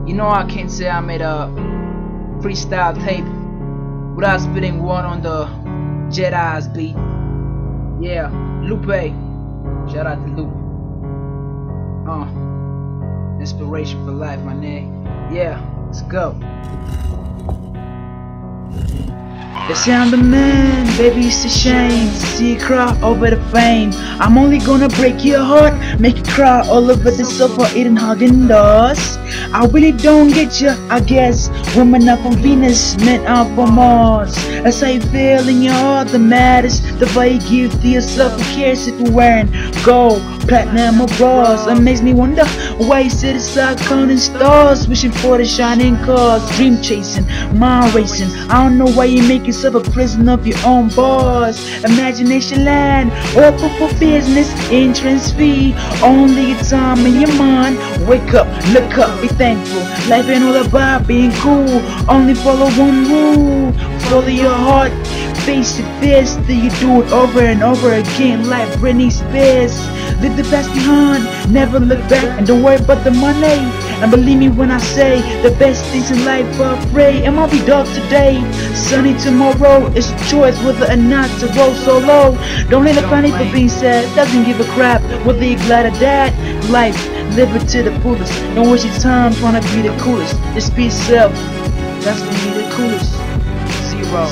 You know I can't say I made a freestyle tape without spitting one on the Jedi's beat. Yeah, Lupe. Shout out to Lupe. Inspiration for life, my nigga. Yeah, let's go. They say I'm the man, baby, it's a shame to see you cry over the fame. I'm only gonna break your heart, make you cry all over the sofa eating Häagen-Dazs. I really don't get you, I guess. Women are from Venus, men are from Mars. That's how you feel in your heart, the matters. The way you give to yourself, who cares if you're wearing gold, platinum or bras? It makes me wonder why you sit aside counting stars, wishing for the shining cars, dream chasing, mind racing. I don't know why you make yourself a prisoner of your own bars. Imagination land, open for business, entrance fee, only a time in your mind. Wake up, look up, be thankful. Life ain't all about being cool, only follow one rule. Follow your heart, face your fears, till you do it over and over again like Britney Spears. Leave the past behind, never look back, and don't worry about the money. And believe me when I say the best things in life are free. It might be dark today, sunny tomorrow. It's a choice whether or not to roll solo. Don't let a funny for being sad, doesn't give a crap whether you're glad or that. Life, live it to the fullest. Don't waste your time trying to be the coolest. Just be yourself, that's when you're the coolest.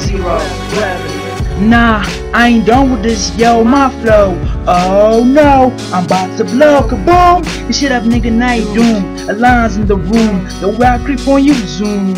Zero gravity. Nah, I ain't done with this, yo, my flow. Oh no, I'm about to blow, kaboom. This shit up, nigga, now you doomed. Alarms in the room, the way I creep on you, zoom.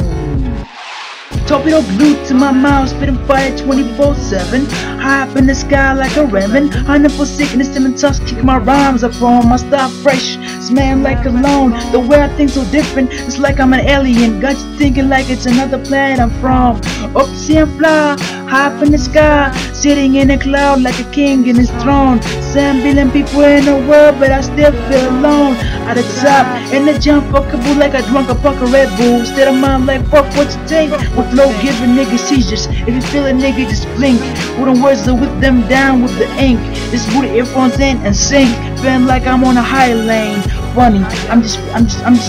Torpedo glued to my mouth, spitting fire 24/7. High up in the sky like a raven. Hunting for sickness and the touch, kick my rhymes up on my style fresh. Smell like cologne, the way I think so different. It's like I'm an alien, got you thinking like it's another planet I'm from. Up to see and fly, high up in the sky, sitting in a cloud like a king in his throne. 7 billion people in the world, but I still feel alone. At the top, in the jump, fuckable like I drunk a bucket of Red Bull. State of mind like fuck what you think. With flow giving niggas seizures. If you feel a nigga, just blink. Wooden words to whip them down with the ink. Just put the earphones in and sing. Feeling like I'm on a high lane. Funny, I'm just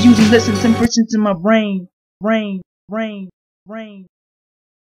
using less than 10% in my brain.